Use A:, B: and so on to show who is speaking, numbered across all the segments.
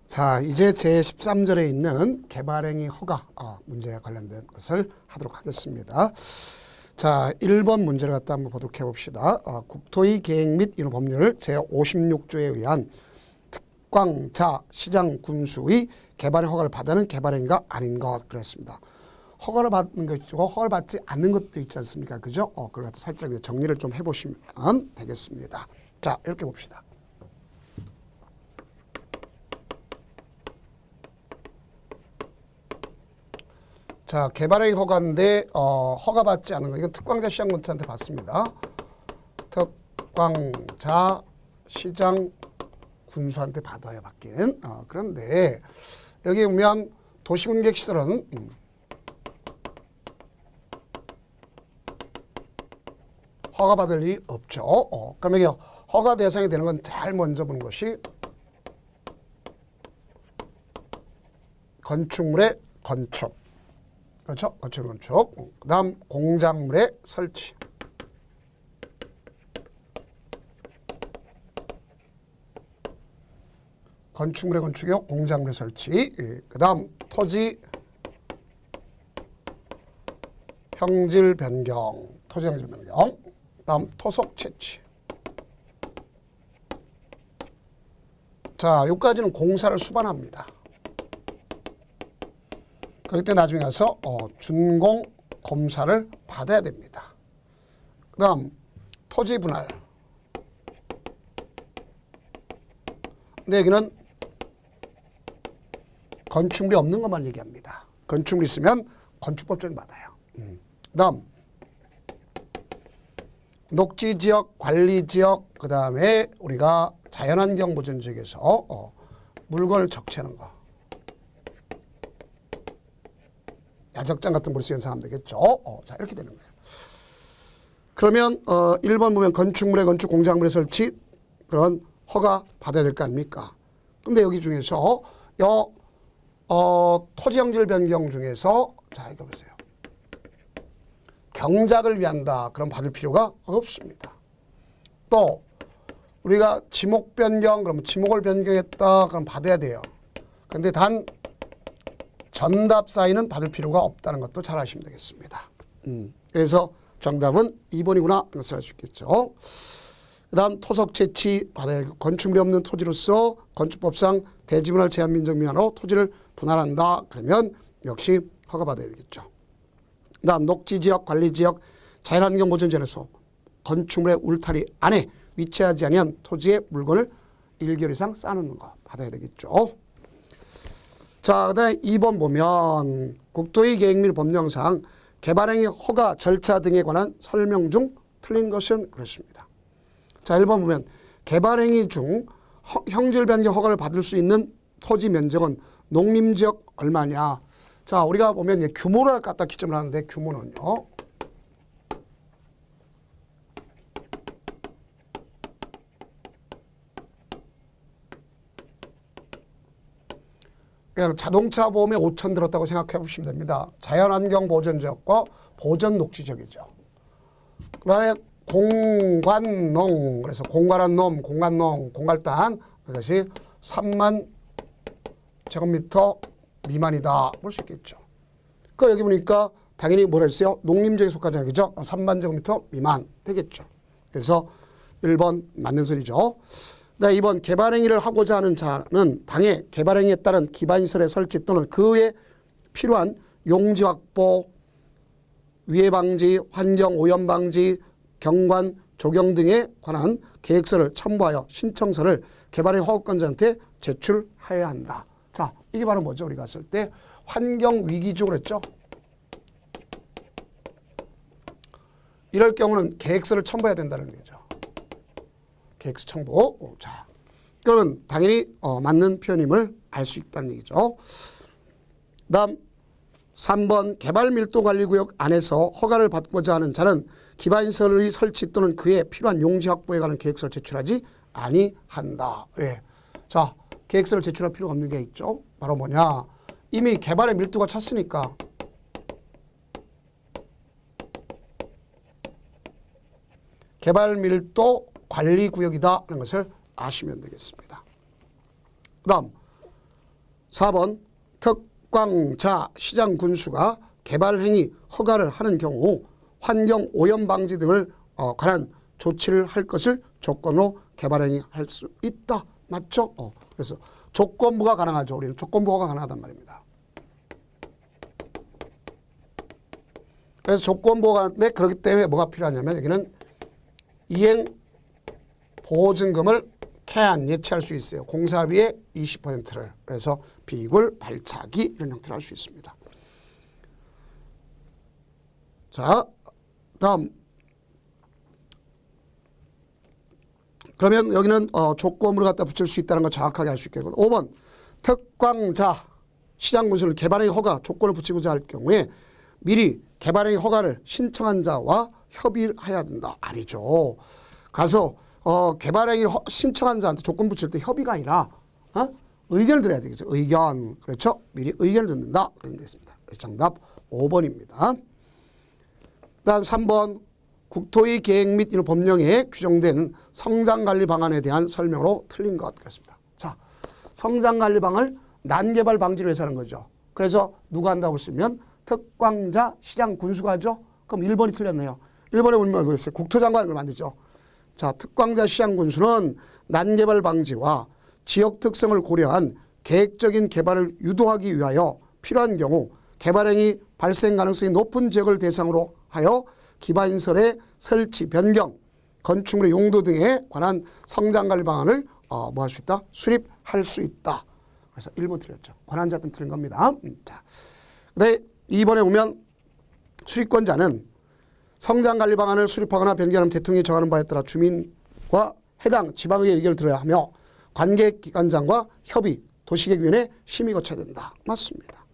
A: 자, 이제 제13절에 있는 개발행위 허가 문제에 관련된 것을 하도록 하겠습니다. 자, 1번 문제를 갖다 한번 보도록 해봅시다. 국토의 계획 및 이런 법률 제56조에 의한 특광자 시장 군수의 개발행 허가를 받는 개발행위가 아닌 것 그랬습니다. 허가를 받는 것 있고 허가를 받지 않는 것도 있지 않습니까? 그죠? 그걸 갖다 살짝 정리를 좀 해보시면 되겠습니다. 자, 이렇게 봅시다. 자, 개발행위 허가인데 허가받지 않은 거 이건 특광자 시장군수한테 받습니다. 특광자 시장 군수한테 받아야 받기는. 그런데 여기 보면 도시군객시설은 허가받을 일이 없죠. 그러면 여기 허가 대상이 되는 건 제일 먼저 보는 것이 건축물의 건축. 그렇죠? 건축. 그 다음 공작물의 설치. 건축물의 건축이요. 공작물의 설치. 그 다음 토지 형질 변경. 토지 형질 변경. 그 다음 토속 채취. 자, 여기까지는 공사를 수반합니다. 그럴 때 나중에 가서 준공 검사를 받아야 됩니다. 그 다음 토지 분할. 근데 여기는 건축물이 없는 것만 얘기합니다. 건축물이 있으면 건축법적인 받아요. 그 다음 녹지지역, 관리지역, 그 다음에 우리가 자연환경 보전지역에서 물건을 적재하는 거. 야적장 같은 걸 연상하면 되겠죠. 자, 이렇게 되는 거예요. 그러면 1번 보면 건축물의 건축, 공작물의 설치 그런 허가 받아야 될 거 아닙니까? 근데 여기 중에서 토지 형질 변경 중에서 자, 이거 보세요. 경작을 위한다. 그럼 받을 필요가 없습니다. 또 우리가 지목 변경, 그러면 지목을 변경했다. 그럼 받아야 돼요. 근데 단 전답 사인은 받을 필요가 없다는 것도 잘 아시면 되겠습니다. 그래서 정답은 2번이구나 이것을 알 수 있겠죠. 그 다음 토속 채취 받아야 되고 건축물이 없는 토지로서 건축법상 대지분할 제한 민적 미만으로 토지를 분할한다. 그러면 역시 허가받아야 되겠죠. 그 다음 녹지지역, 관리지역, 자연환경 보전지역에서 건축물의 울타리 안에 위치하지 아니한 토지의 물건을 1개월 이상 쌓아놓는 거 받아야 되겠죠. 자, 그 다음에 2번 보면 국토의 계획 및 법령상 개발행위 허가 절차 등에 관한 설명 중 틀린 것은 그렇습니다. 자, 1번 보면 개발행위 중 형질 변경 허가를 받을 수 있는 토지 면적은 농림지역 얼마냐. 자, 우리가 보면 규모를 갖다 기점을 하는데 규모는요. 그냥 자동차 보험에 5천 들었다고 생각해 보시면 됩니다. 자연환경 보전지역과 보전녹지지역이죠. 그 다음에 공관농, 그래서 공관한 놈, 공관농, 공갈단 이것이 3만 제곱미터 미만이다 볼 수 있겠죠. 그 여기 보니까 당연히 뭐라 했어요? 농림지역에 속하잖아요. 그죠? 3만 제곱미터 미만 되겠죠. 그래서 1번 맞는 소리죠. 네, 2번 개발행위를 하고자 하는 자는 당해 개발행위에 따른 기반시설의 설치 또는 그에 필요한 용지 확보, 위해 방지, 환경 오염 방지, 경관, 조경 등에 관한 계획서를 첨부하여 신청서를 개발행위 허가권자한테 제출해야 한다. 자, 이게 바로 뭐죠? 우리가 했을 때 환경 위기적으로 했죠. 이럴 경우는 계획서를 첨부해야 된다는 거죠. 계획서 첨부. 자, 그러면 당연히 맞는 표현임을 알 수 있다는 얘기죠. 다음 3번 개발밀도관리구역 안에서 허가를 받고자 하는 자는 기반시설의 설치 또는 그에 필요한 용지 확보에 관한 계획서를 제출하지 아니한다. 예. 자, 계획서를 제출할 필요가 없는 게 있죠. 바로 뭐냐. 이미 개발의 밀도가 찼으니까 개발밀도 관리구역이다 하는 것을 아시면 되겠습니다. 그 다음 4번 특광자 시장 군수가 개발 행위 허가를 하는 경우 환경 오염 방지 등을 관한 조치를 할 것을 조건으로 개발 행위 할 수 있다. 맞죠? 그래서 조건부가 가능하죠. 우리는 조건부가 가능하단 말입니다. 그래서 조건부가 네, 그렇기 때문에 뭐가 필요하냐면 여기는 이행 보증금을 캐안 예치할 수 있어요. 공사비의 20%를. 그래서 비굴, 발차기 이런 형태로 할 수 있습니다. 자, 다음. 그러면 여기는 조건으로 갖다 붙일 수 있다는 걸 정확하게 알 수 있겠고 5번 특광자 시장군수를 개발행위 허가 조건을 붙이고자 할 경우에 미리 개발행위 허가를 신청한 자와 협의해야 된다. 아니죠. 가서 개발행위 신청한 자한테 조건 붙일 때 협의가 아니라 의견을 들어야 되겠죠. 의견. 그렇죠. 미리 의견을 듣는다. 그런 게 있습니다. 정답 5번입니다. 다음 3번 국토의 계획 및 이런 법령에 규정된 성장관리 방안에 대한 설명으로 틀린 것 같습니다. 자, 성장관리 방안을 난개발 방지를 위해서 하는 거죠. 그래서 누가 한다고 쓰면 특광자 시장 군수가 하죠. 그럼 1번이 틀렸네요. 1번에 보면 뭐였어요? 국토장관을 만들죠. 자, 특광자 시장 군수는 난개발 방지와 지역 특성을 고려한 계획적인 개발을 유도하기 위하여 필요한 경우 개발행위 발생 가능성이 높은 지역을 대상으로 하여 기반시설의 설치, 변경, 건축물의 용도 등에 관한 성장관리 방안을 뭐 할 수 있다? 수립할 수 있다. 그래서 1번 틀렸죠. 권한자한테 틀린 겁니다. 자, 근데 2번에 보면 수립권자는 성장관리 방안을 수립하거나 변경하는 대통령이 정하는 바에 따라 주민과 해당 지방의 의견을 들어야 하며 관계기관장과 협의, 도시계획위원회 심의 거쳐야 된다. 맞습니다.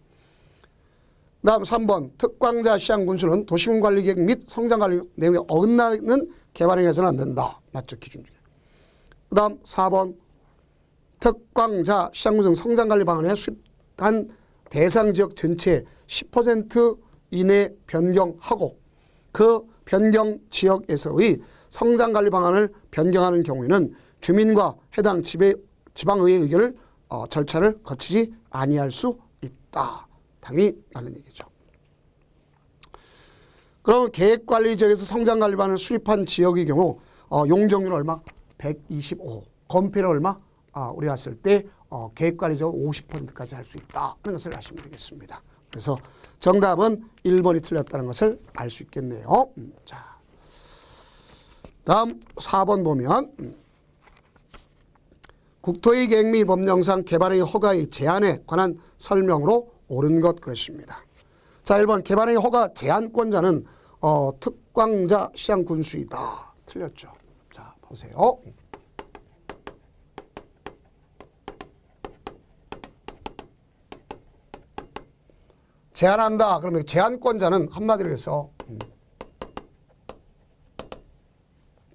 A: 다음 3번 특광자 시장군수는 도시군관리계획 및 성장관리 내용에 어긋나는 개발행위해서는 안 된다. 맞죠? 기준 중에. 그 다음 4번 특광자 시장군수 성장관리 방안에 수립한 대상 지역 전체 10% 이내 변경하고 그 변경 지역에서의 성장관리 방안을 변경하는 경우에는 주민과 해당 지방의회 의견을 절차를 거치지 아니할 수 있다. 당연히 맞는 얘기죠. 그럼 계획관리지역에서 성장관리 방안을 수립한 지역의 경우 용적률 얼마? 125. 건폐율 얼마? 우리가 했을 때 계획관리지역 50%까지 할 수 있다. 하는 것을 아시면 되겠습니다. 그래서 정답은 1번이 틀렸다는 것을 알 수 있겠네요. 자, 다음 4번 보면 국토의 계획 및 법령상 개발행위 허가의 제한에 관한 설명으로 옳은 것 그것입니다. 자, 1번 개발행위 허가 제한권자는 특광자 시장군수이다. 틀렸죠. 자, 보세요. 제한한다. 그러면 제한권자는 한마디로 해서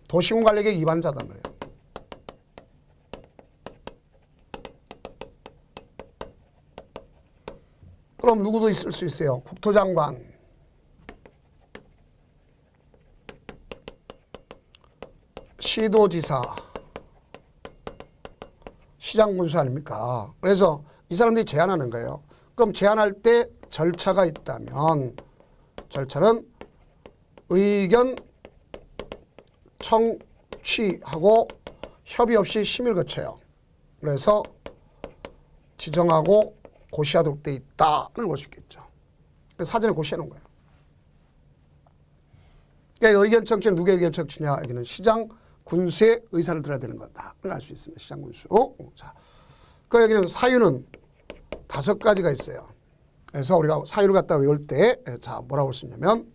A: 도시군관리계획 위반자단 말이에요. 그럼 누구도 있을 수 있어요. 국토장관, 시도지사, 시장군수 아닙니까? 그래서 이 사람들이 제안하는 거예요. 그럼 제안할 때 절차가 있다면 절차는 의견 청취하고 협의 없이 심의를 거쳐요. 그래서 지정하고 고시하도록 돼 있다는 볼 수 있겠죠. 그래서 사전에 고시해 놓은 거예요. 그러니까 의견 청취는 누구의 의견 청취냐? 여기는 시장 군수의 의사를 들어야 되는 거다. 알 수 있습니다. 시장 군수. 자, 그 여기는 사유는 5가지가 있어요. 그래서 우리가 사유를 갖다 외울 때, 자, 뭐라고 할 수 있냐면,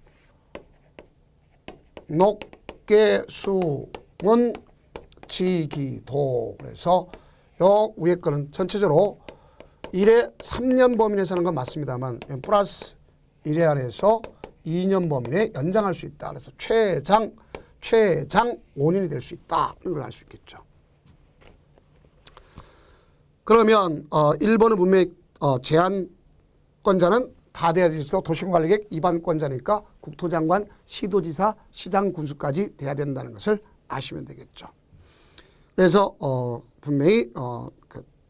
A: 녹계수문 지기도. 그래서 요 위에 거는 전체적으로 1회 3년 범위 내에서 하는 건 맞습니다만, 플러스 1회 안에서 2년 범위 내에 연장할 수 있다. 그래서 최장 5년이 될 수 있다. 이걸 알 수 있겠죠. 그러면 1번은 분명히 제한권자는 다 돼야 되죠. 도시군관리계획 위반권자니까 국토장관, 시도지사, 시장군수까지 돼야 된다는 것을 아시면 되겠죠. 그래서 분명히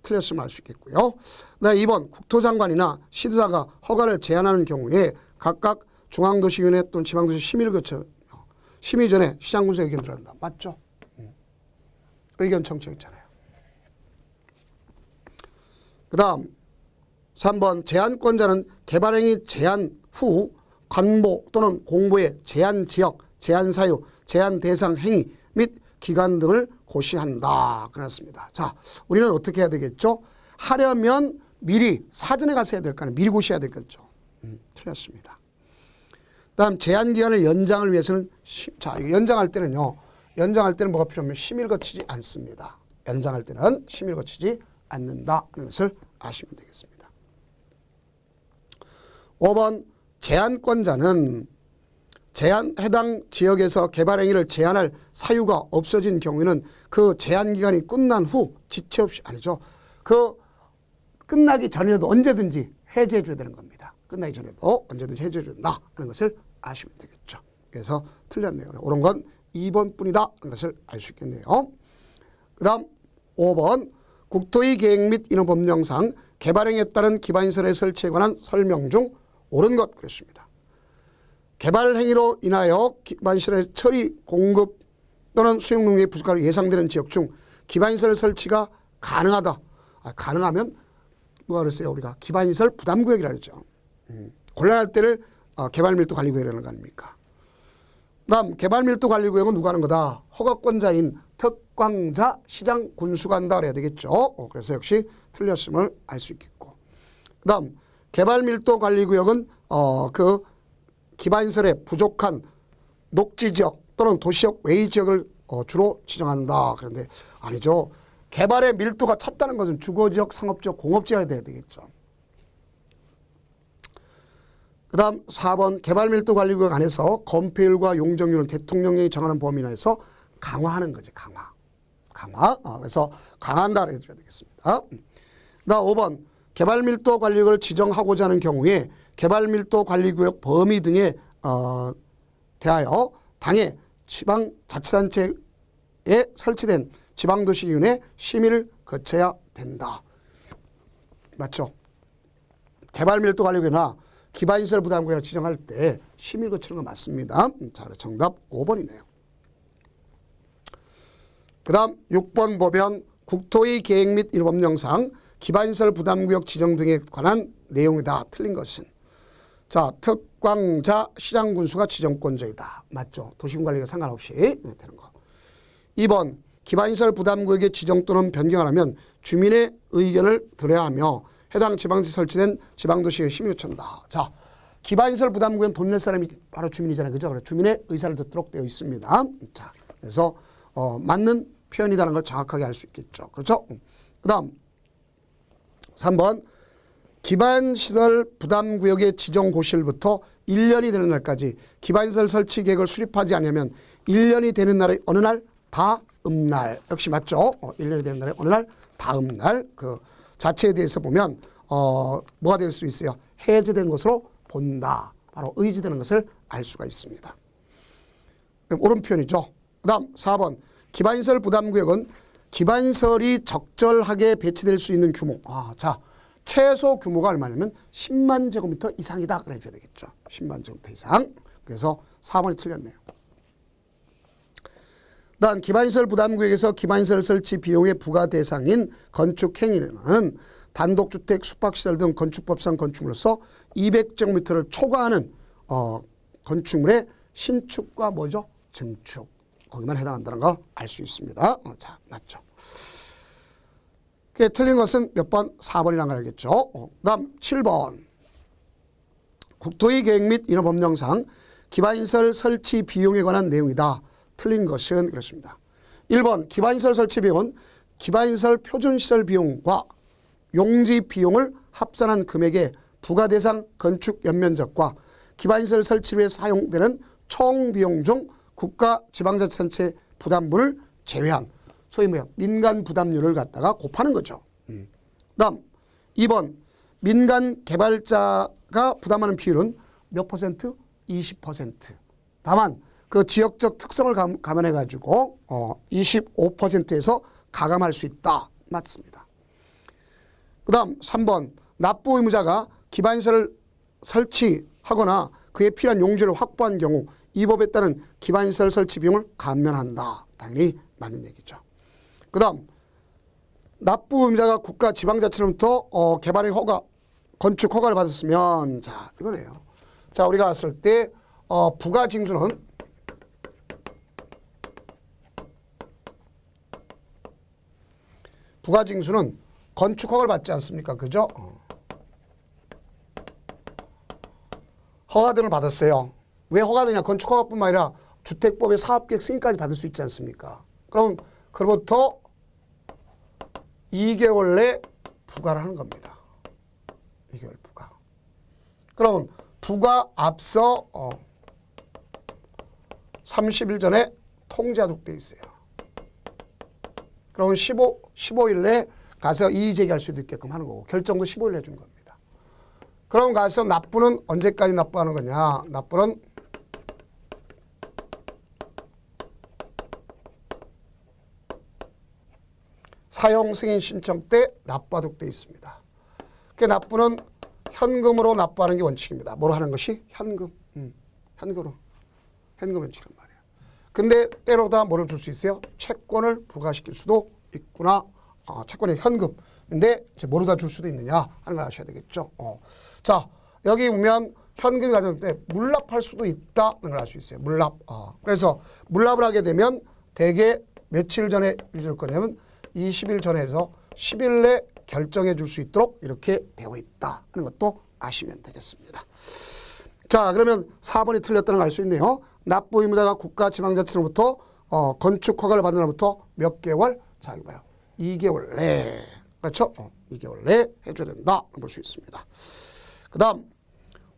A: 틀렸음을 알 수 있겠고요. 네, 2번 국토장관이나 시도자가 허가를 제한하는 경우에 각각 중앙도시위원회 또는 지방도시 심의를 거쳐 심의 전에 시장군수 의견 들어간다. 맞죠? 의견 청취했잖아요. 그 다음 3번 제한권자는 개발행위 제한 후 관보 또는 공보의 제한 지역, 제한 사유, 제한 대상 행위 및 기간 등을 고시한다. 그렇습니다. 자, 우리는 어떻게 해야 되겠죠? 하려면 미리 사전에 가서 해야 될 거 아니에요. 미리 고시해야 되겠죠. 틀렸습니다. 다음 제한 기간을 연장을 위해서는 자, 연장할 때는요. 연장할 때는 뭐가 필요하면 심의를 거치지 않습니다. 연장할 때는 심의를 거치지 않는다 하는 것을 아시면 되겠습니다. 5번 제한권자는 해당 지역에서 개발 행위를 제한할 사유가 없어진 경우에는 그 제한 기간이 끝난 후 지체 없이 아니죠. 그 끝나기 전이라도 언제든지 해제해 줘야 되는 겁니다. 끝나기 전에도 언제든지 해제해 준다 하는 것을 아시면 되겠죠. 그래서 틀렸네요. 옳은 건 2번 뿐이다 하는 것을 알 수 있겠네요. 그 다음 5번 국토의 계획 및 인허법령상 개발행위에 따른 기반시설의 설치에 관한 설명 중 옳은 것 그랬습니다. 개발 행위로 인하여 기반시설의 처리, 공급 또는 수용 능력이 부족하고 예상되는 지역 중 기반시설 설치가 가능하다. 가능하면 뭐가 그랬어요? 우리가 기반시설 부담구역이라 그랬죠. 곤란할 때를 개발밀도관리구역이라는 거 아닙니까? 다음 개발밀도관리구역은 누가 하는 거다? 허가권자인 특광자 시장 군수가 한다 그래야 되겠죠. 그래서 역시 틀렸음을 알 수 있겠고. 그 다음 개발밀도관리구역은 그 기반시설에 부족한 녹지지역 또는 도시역 외의 지역을 주로 지정한다. 그런데 아니죠. 개발의 밀도가 찼다는 것은 주거지역, 상업지역, 공업지역이 돼야 되겠죠. 그 다음 4번 개발밀도관리구역 안에서 건폐율과 용적률은 대통령령이 정하는 범위 내에서 강화하는 거지. 강화. 그래서 강화한다 해줘야 되겠습니다. 다음 5번 개발밀도관리구역을 지정하고자 하는 경우에 개발밀도관리구역 범위 등에 대하여 당의 지방자치단체에 설치된 지방도시위원회 심의를 거쳐야 된다. 맞죠? 개발밀도관리구역이나 기반시설 부담구역을 지정할 때 심의를 거치는 건 맞습니다. 자, 정답 5번이네요. 그 다음 6번 보면 국토의 계획 및 인허법령상 기반시설 부담구역 지정 등에 관한 내용이다. 틀린 것은 자, 특광자 시장군수가 지정권자이다. 맞죠? 도시군관리가 상관없이 되는 거. 2번 기반시설 부담구역의 지정 또는 변경하려면 주민의 의견을 들어야 하며 해당 지방시 설치된 지방도시에 심의 요청한다. 자, 기반시설 부담구역은 돈 낼 사람이 바로 주민이잖아요. 그죠? 그래서 주민의 의사를 듣도록 되어 있습니다. 자, 그래서 맞는 표현이라는 걸 정확하게 알 수 있겠죠. 그렇죠? 그 다음 3번 기반시설 부담구역의 지정 고시일부터 1년이 되는 날까지 기반시설 설치 계획을 수립하지 않으면 1년이 되는 날의 어느 날 다음 날 역시 맞죠? 1년이 되는 날의 어느 날 다음 날 그 자체에 대해서 보면 뭐가 될 수 있어요? 해제된 것으로 본다. 바로 의지되는 것을 알 수가 있습니다. 옳은 표현이죠. 그 다음 4번 기반시설 부담구역은 기반시설이 적절하게 배치될 수 있는 규모. 자, 최소 규모가 얼마냐면 10만 제곱미터 이상이다. 그래 줘야 되겠죠. 10만 제곱미터 이상. 그래서 4번이 틀렸네요. 다음 기반시설 부담구역에서 기반시설 설치 비용의 부과 대상인 건축 행위는 단독주택, 숙박시설 등 건축법상 건축물로서 200제곱미터를 초과하는 건축물의 신축과 뭐죠? 증축. 거기만 해당한다는 걸 알 수 있습니다. 자, 맞죠. 틀린 것은 몇 번? 4번이라는 걸 알겠죠. 다음 7번 국토의 계획 및 인허법령상 기반시설 설치 비용에 관한 내용이다. 틀린 것은 그렇습니다. 1번 기반시설 설치 비용은 기반시설 표준시설 비용과 용지 비용을 합산한 금액의 부과대상 건축 연면적과 기반시설 설치 위에 사용되는 총 비용 중 국가 지방자치단체 부담분을 제외한 소위 뭐야 민간 부담률을 갖다가 곱하는 거죠. 다음 2번 민간 개발자가 부담하는 비율은 몇 퍼센트? 20%. 다만 그 지역적 특성을 감안해 가지고 25%에서 가감할 수 있다. 맞습니다. 그 다음 3번 납부 의무자가 기반시설을 설치하거나 그에 필요한 용지를 확보한 경우 이 법에 따른 기반시설 설치 비용을 감면한다. 당연히 맞는 얘기죠. 그 다음 납부 의무자가 국가 지방자치로부터 개발의 허가, 건축 허가를 받았으면 자 이거네요. 자 우리가 봤을 때 부가징수는 건축 허가를 받지 않습니까? 그죠? 허가 등을 받았어요. 왜 허가되냐? 건축 허가뿐만 아니라 주택법의 사업계획 승인까지 받을 수 있지 않습니까? 그럼 그로부터 2개월 내 부과를 하는 겁니다. 2개월 부과. 그럼 부과 앞서 30일 전에 통지하도록 돼 있어요. 그러면 15일 내에 가서 이의 제기할 수도 있게끔 하는 거고 결정도 15일 내에 준 겁니다. 그럼 가서 납부는 언제까지 납부하는 거냐? 납부는 사용 승인 신청 때 납부하도록 되어 있습니다. 그 납부는 현금으로 납부하는 게 원칙입니다. 뭐로 하는 것이? 현금. 현금 원칙이란 말이에요. 근데 때로다 뭐를 줄 수 있어요? 채권을 부과시킬 수도 있구나. 채권이 현금. 근데 이제 뭐로다 줄 수도 있느냐 하는 걸 아셔야 되겠죠. 자 여기 보면 현금이 가져올 때 물납할 수도 있다는 걸 알 수 있어요. 물납. 그래서 물납을 하게 되면 대개 며칠 전에 줄 거냐면 20일 전에서 10일 내 결정해 줄 수 있도록 이렇게 되어 있다 하는 것도 아시면 되겠습니다. 자 그러면 4번이 틀렸다는 걸 알 수 있네요. 납부 의무자가 국가 지방자치로부터 건축 허가를 받는 날부터 몇 개월? 자 이거 봐요. 2개월 내. 그렇죠? 2개월 내 해줘야 된다 볼 수 있습니다. 그 다음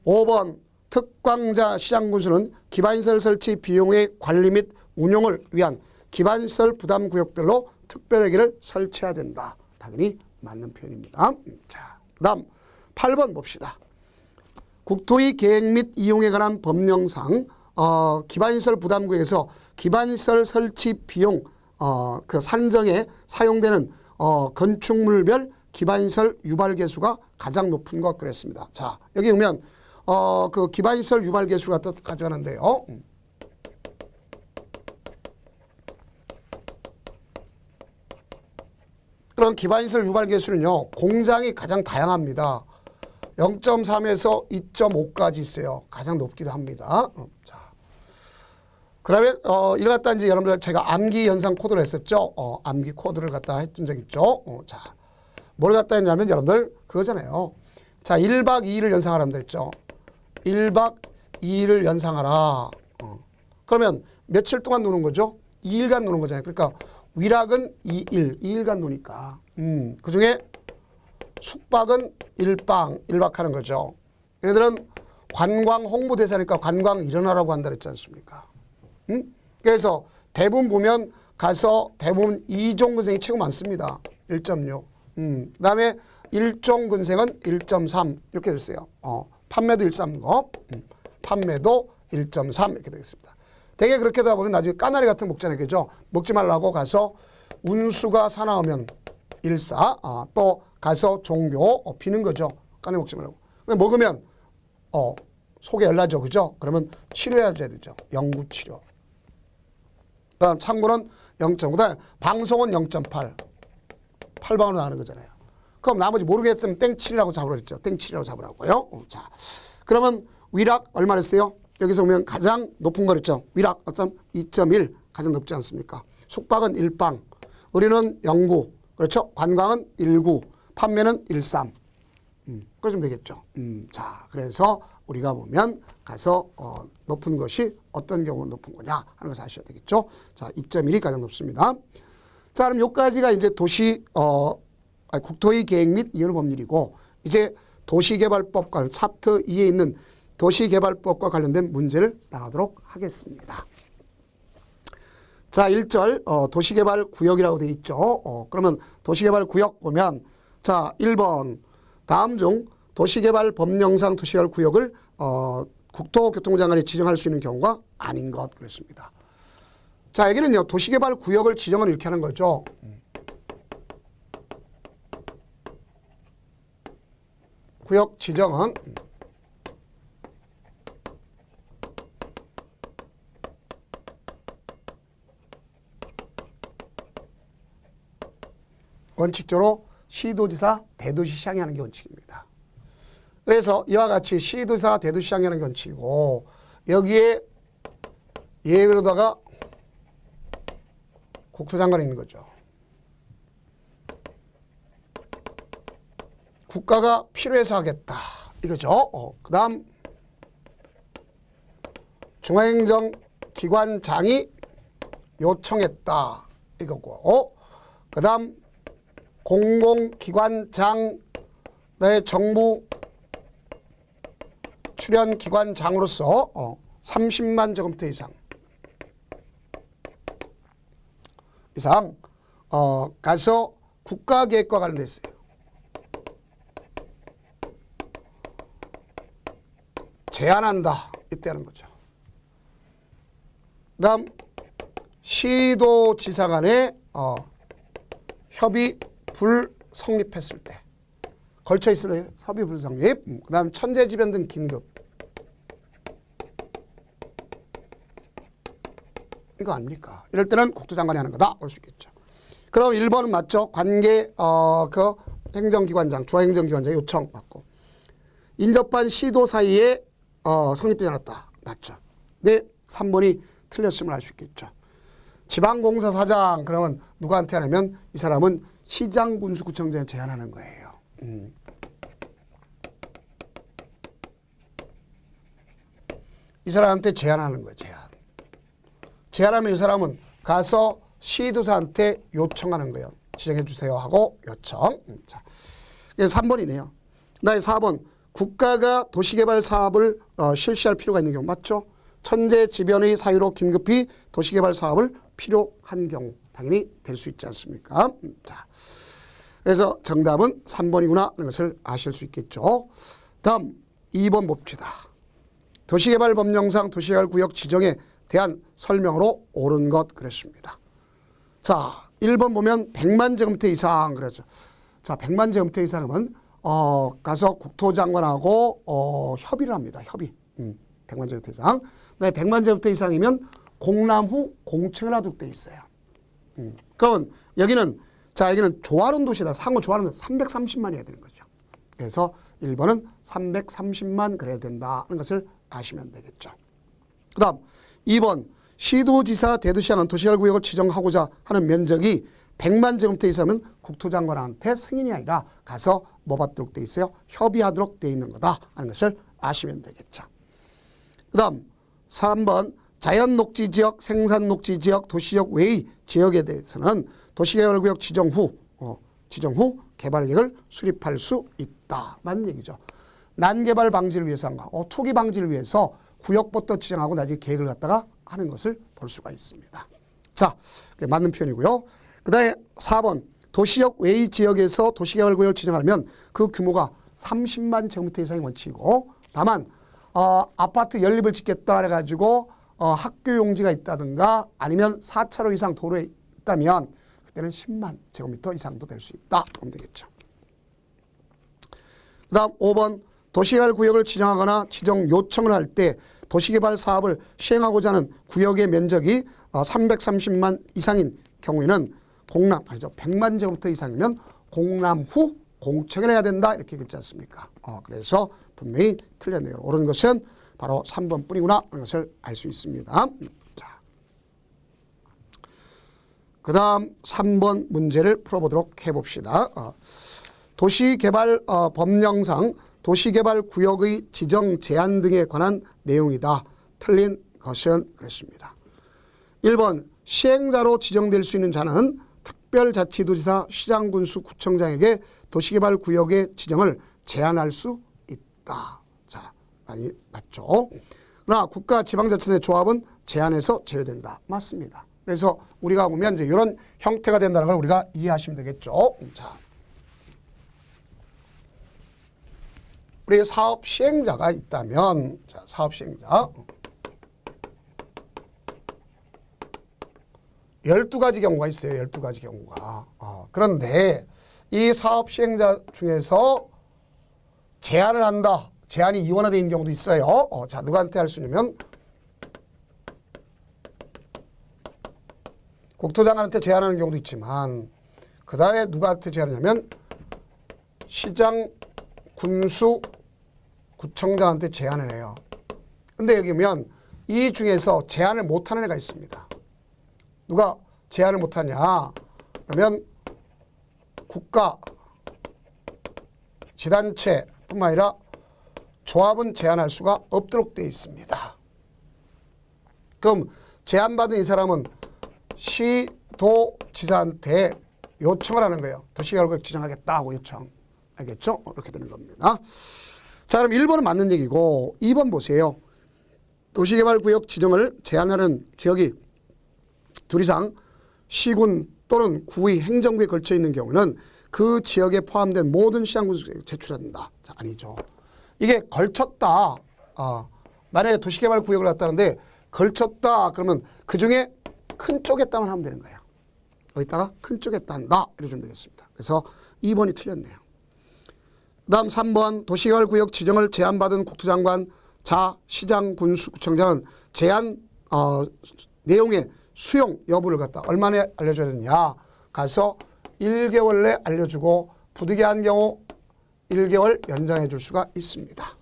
A: 5번 특광자 시장군수는 기반시설 설치 비용의 관리 및 운용을 위한 기반시설 부담구역별로 특별회계를 설치해야 된다. 당연히 맞는 표현입니다. 자, 그 다음 8번 봅시다. 국토의 계획 및 이용에 관한 법령상 기반시설 부담구역에서 기반시설 설치 비용 그 산정에 사용되는 건축물별 기반시설 유발계수가 가장 높은 것 그랬습니다. 자 여기 보면 그 기반시설 유발계수가 가져가는데요. 그런 기반시설 유발계수는요. 공장이 가장 다양합니다. 0.3에서 2.5까지 있어요. 가장 높기도 합니다. 자, 그 다음에 이걸 갖다 이제 여러분들 제가 암기 현상 코드를 했었죠. 암기 코드를 갖다 했던 적 있죠. 자, 뭘 갖다 했냐면 여러분들 그거잖아요. 자, 1박 2일을 연상하라면 됐죠. 1박 2일을 연상하라. 그러면 며칠 동안 노는 거죠? 2일간 노는 거잖아요. 그러니까 위락은 2일간 노니까. 그 중에 숙박은 1박 하는 거죠. 얘들은 관광 홍보대사니까 관광 일어나라고 한다 그랬지 않습니까? 그래서 대부분 보면 가서 대부분 2종 근생이 최고 많습니다. 1.6. 그 다음에 1종 근생은 1.3 이렇게 됐어요. 판매도 1.3거, 판매도 1.3 이렇게 되겠습니다. 되게 그렇게 되다 보면 나중에 까나리 같은 거 먹잖아요. 그죠? 먹지 말라고 가서 운수가 사나우면 1사, 또 가서 종교 비는 거죠. 까나리 먹지 말라고. 근데 먹으면 속에 열나죠. 그죠? 그러면 치료해야 되죠. 영구치료. 그 다음 창고는 0.9. 그 다음 방송은 0.8. 8방으로 나가는 거잖아요. 그럼 나머지 모르겠으면 땡7이라고 잡으라고 했죠. 땡7이라고 잡으라고요. 자, 그러면 위락 얼마 했어요? 여기서 보면 가장 높은 거랬죠. 위락 2.1 가장 높지 않습니까? 숙박은 1방, 의료는 0.9, 그렇죠? 관광은 1.9, 판매는 1.3. 그러시면 되겠죠. 자, 그래서 우리가 보면 가서 높은 것이 어떤 경우는 높은 거냐 하는 것을 아셔야 되겠죠. 자, 2.1이 가장 높습니다. 자, 그럼 여기까지가 이제 국토의 계획 및 이용 법률이고 이제 도시개발법과 챕터 2에 있는 도시개발법과 관련된 문제를 나가도록 하겠습니다. 자, 1절 도시개발구역이라고 되어 있죠. 그러면 도시개발구역 보면 자, 1번 다음 중 도시개발법령상 도시개발구역을 국토교통부 장관이 지정할 수 있는 경우가 아닌 것 그랬습니다. 자, 여기는요. 도시개발구역을 지정은 이렇게 하는 거죠. 구역 지정은 원칙적으로 시도지사, 대도시시장이 하는 게 원칙입니다. 그래서 이와 같이 시도지사, 대도시시장이 하는 게 원칙이고 여기에 예외로다가 국토장관이 있는 거죠. 국가가 필요해서 하겠다 이거죠. 그 다음 중앙행정기관장이 요청했다 이거고 그 다음 공공기관장 내 정부 출연기관장으로서 30만 제곱미터 이상 가서 국가계획과 관련됐어요. 제한한다 이때 하는 거죠. 그 다음 시도지사 간의 협의 불성립했을 때 걸쳐 있을 협의 불성립 그 다음 천재지변 등 긴급 이거 아닙니까? 이럴 때는 국토장관이 하는 거다 볼 수 있겠죠. 그럼 1번은 맞죠. 관계 그 행정기관장 중앙행정기관장 요청 받고 인접한 시도 사이에 성립되지 않았다. 맞죠. 네, 3번이 틀렸음을 알 수 있겠죠. 지방공사사장 그러면 누구한테 하냐면 이 사람은 시장군수구청장에 제안하는 거예요. 이 사람한테 제안하는 거예요. 제안하면 이 사람은 가서 시도사한테 요청하는 거예요. 지정해 주세요 하고 요청. 자, 그래서 3번이네요. 그다음에 4번 국가가 도시개발 사업을 실시할 필요가 있는 경우 맞죠? 천재지변의 사유로 긴급히 도시개발 사업을 필요한 경우 당연히 될 수 있지 않습니까? 자, 그래서 정답은 3번이구나 하는 것을 아실 수 있겠죠. 다음 2번 봅시다. 도시개발법령상 도시개발구역 지정에 대한 설명으로 옳은 것 그랬습니다. 자, 1번 보면 100만 제곱미터 이상 그랬죠. 자, 100만 제곱미터 이상이면 가서 국토장관하고 협의를 합니다. 협의. 100만 제곱미터 이상. 네, 100만 제곱미터 이상이면 공람 후 공청을 하도록 돼 있어요. 그러면 여기는 조화론 도시다. 상호 조화론 330만이어야 되는 거죠. 그래서 1번은 330만 그래야 된다는 것을 아시면 되겠죠. 그 다음 2번 시도지사 대도시장은 도시개발구역을 지정하고자 하는 면적이 100만 제곱미터 이상이면 국토장관한테 승인이 아니라 가서 뭐 받도록 돼 있어요? 협의하도록 돼 있는 거다 하는 것을 아시면 되겠죠. 그 다음 3번 자연녹지지역, 생산녹지지역, 도시적 외의 지역에 대해서는 도시개발구역 지정 후 개발계획을 수립할 수 있다. 맞는 얘기죠. 난개발 방지를 위해서 한 거, 투기 방지를 위해서 구역부터 지정하고 나중에 계획을 갖다가 하는 것을 볼 수가 있습니다. 자, 맞는 표현이고요. 그 다음에 4번 도시적 외의 지역에서 도시개발구역을 지정하려면 그 규모가 30만 제곱미터 이상이 원칙이고 다만 아파트 연립을 짓겠다 해가지고 학교 용지가 있다든가 아니면 4차로 이상 도로에 있다면 그때는 10만 제곱미터 이상도 될 수 있다 하면 되겠죠. 그 다음 5번 도시개발 구역을 지정하거나 지정 요청을 할 때 도시개발 사업을 시행하고자 하는 구역의 면적이 330만 이상인 경우에는 공람, 아니죠. 100만 제곱미터 이상이면 공람 후 공청을 해야 된다 이렇게 했지 않습니까? 그래서 분명히 틀렸네요. 옳은 것은 바로 3번 뿐이구나 하는 것을 알 수 있습니다. 자, 그 다음 3번 문제를 풀어보도록 해봅시다. 도시개발 법령상 도시개발구역의 지정 제한 등에 관한 내용이다. 틀린 것은 그렇습니다. 1번 시행자로 지정될 수 있는 자는 특별자치도지사, 시장군수, 구청장에게 도시개발구역의 지정을 제한할 수 있다. 자, 많이 맞죠? 그러나 국가지방자치단체 조합은 제한에서 제외된다. 맞습니다. 그래서 우리가 보면 이제 이런 형태가 된다는 걸 우리가 이해하시면 되겠죠. 자, 우리 사업 시행자가 있다면, 자, 사업 시행자 12가지 경우가 있어요. 12가지 경우가. 그런데 이 사업 시행자 중에서 제한을 한다. 제한이 이원화되어 있는 경우도 있어요. 자, 누구한테 할 수 있냐면 국토장관한테 제한하는 경우도 있지만 그 다음에 누구한테 제한하냐면 시장, 군수, 구청장한테 제한을 해요. 근데 여기 보면 이 중에서 제한을 못하는 애가 있습니다. 누가 제한을 못하냐? 그러면 국가, 지단체뿐만 아니라 조합은 제한할 수가 없도록 되어 있습니다. 그럼 제한받은 이 사람은 시도지사한테 요청을 하는 거예요. 도시개발구역 지정하겠다고 요청. 알겠죠? 이렇게 되는 겁니다. 자, 그럼 1번은 맞는 얘기고 2번 보세요. 도시개발구역 지정을 제한하는 지역이 둘 이상 시군 또는 구의 행정구에 걸쳐 있는 경우는 그 지역에 포함된 모든 시장군수에 제출한다. 자, 아니죠. 이게 걸쳤다. 만약에 도시개발구역을 갖다는데 걸쳤다 그러면 그 중에 큰 쪽에다만 하면 되는 거예요. 여기다가 큰 쪽에다 한다. 이래주면 되겠습니다. 그래서 2번이 틀렸네요. 그 다음 3번 도시개발구역 지정을 제한받은 국토장관, 자, 시장, 군수, 구청장은 제한 내용의 수용 여부를 갖다 얼마나 알려줘야 되느냐. 가서 1개월 내 알려주고 부득이한 경우 1개월 연장해 줄 수가 있습니다.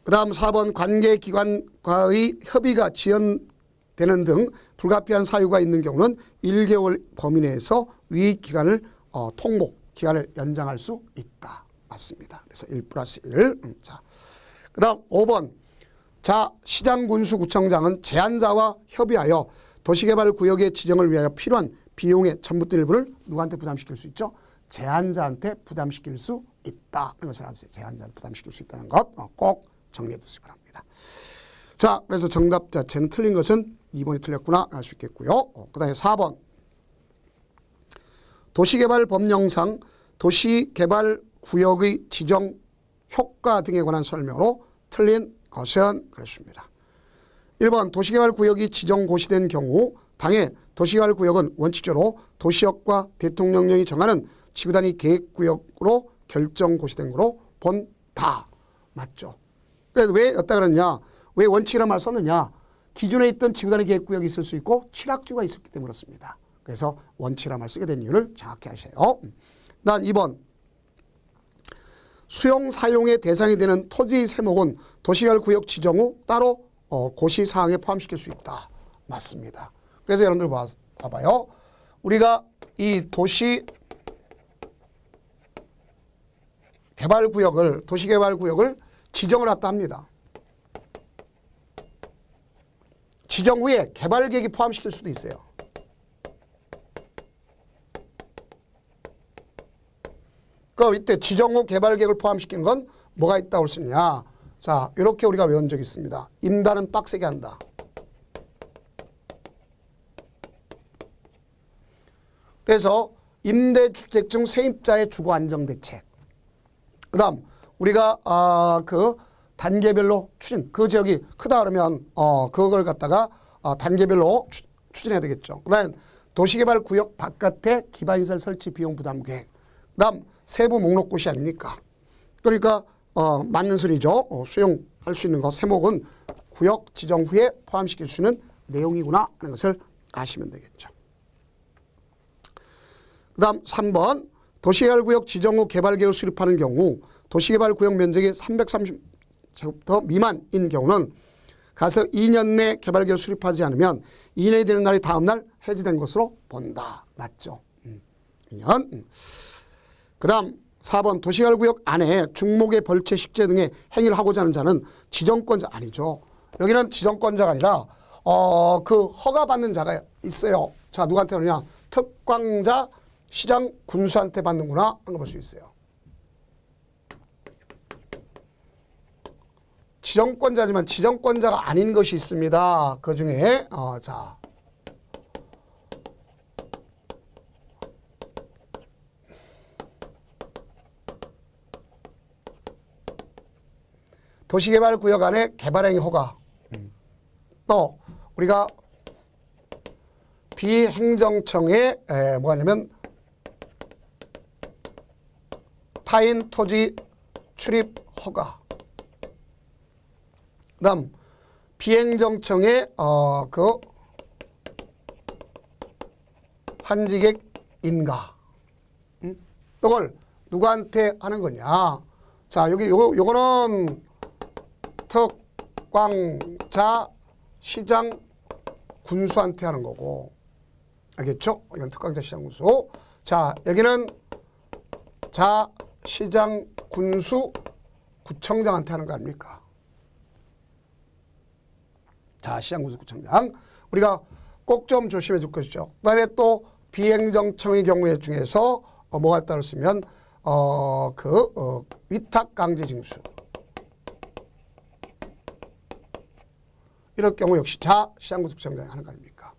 A: 그 다음 4번 관계기관과의 협의가 지연되는 등 불가피한 사유가 있는 경우는 1개월 범위 내에서 위 기간을 통보 기간을 연장할 수 있다. 맞습니다. 그래서 1+1. 자, 그 다음 5번 자, 시장군수구청장은 제한자와 협의하여 도시개발구역의 지정을 위하여 필요한 비용의 전부터 일부를 누구한테 부담시킬 수 있죠? 제한자한테 부담시킬 수 있다. 이런 것을 알아두세요. 제한자한테 부담시킬 수 있다는 것 꼭 정리해 두시기 바랍니다. 자, 그래서 정답 자체는 틀린 것은 2번이 틀렸구나 알 수 있겠고요. 그 다음에 4번 도시개발 법령상 도시개발구역의 지정 효과 등에 관한 설명으로 틀린 것은 그렇습니다. 1번 도시개발구역이 지정고시된 경우 당해 도시개발구역은 원칙적으로 도시역과 대통령령이 정하는 지구단위 계획구역으로 결정고시된 거로 본다. 맞죠? 그래서 왜 였다 그러냐? 왜 원칙이라는 말을 썼느냐? 기존에 있던 지구단위 계획구역이 있을 수 있고 취락지구가 있었기 때문에 그렇습니다. 그래서 원칙이라는 말을 쓰게 된 이유를 정확히 아셔요. 난 2번 수용 사용의 대상이 되는 토지의 세목은 도시개발구역 지정 후 따로 고시사항에 포함시킬 수 있다. 맞습니다. 그래서 여러분들 봐봐요. 우리가 이 도시개발구역을 지정을 했다 합니다. 지정 후에 개발계획이 포함시킬 수도 있어요. 그럼 이때 지정 후 개발계획을 포함시키는 건 뭐가 있다고 할 수 있냐. 자, 이렇게 우리가 외운 적이 있습니다. 임단은 빡세게 한다. 그래서 임대주택중 세입자의 주거안정대책. 그 다음 우리가 그 단계별로 추진, 그 지역이 크다 그러면 그걸 갖다가 단계별로 추진해야 되겠죠. 그 다음 도시개발구역 바깥에 기반시설 설치 비용 부담 계획. 그 다음 세부 목록고시 아닙니까? 그러니까 맞는 소리죠. 수용할 수 있는 거 세목은 구역 지정 후에 포함시킬 수 있는 내용이구나 하는 것을 아시면 되겠죠. 그 다음 3번 도시개발구역 지정 후 개발계획을 수립하는 경우 도시개발구역 면적이 330제곱미터 미만인 경우는 가서 2년 내 개발계획을 수립하지 않으면 2년이 되는 날이 다음 날 해지된 것으로 본다. 맞죠? 2년. 그 다음 4번 도시개발구역 안에 중목의 벌채 식재 등의 행위를 하고자 하는 자는 지정권자 아니죠. 여기는 지정권자가 아니라 그 허가받는 자가 있어요. 자, 누구한테 하느냐? 특광자 시장 군수한테 받는구나 하는 걸 볼 수 있어요. 지정권자지만 지정권자가 아닌 것이 있습니다. 그 중에 자 도시개발구역 안에 개발행위 허가. 또 우리가 비행정청에 뭐가 냐면 타인 토지 출입 허가. 그다음 비행정청의 그 한지객 인가. 이걸 누구한테 하는 거냐? 자, 여기 요거는 특광자 시장 군수한테 하는 거고. 알겠죠? 이건 특광자 시장 군수. 자, 여기는 자 시장 군수 구청장한테 하는 거 아닙니까? 자, 시장 군수 구청장. 우리가 꼭 좀 조심해 줄 것이죠. 그다음에 또 비행정청의 경우에 중에서 뭐가 따로 쓰면 위탁 강제 징수. 이럴 경우 역시 자 시장 군수 구청장이 하는 거 아닙니까?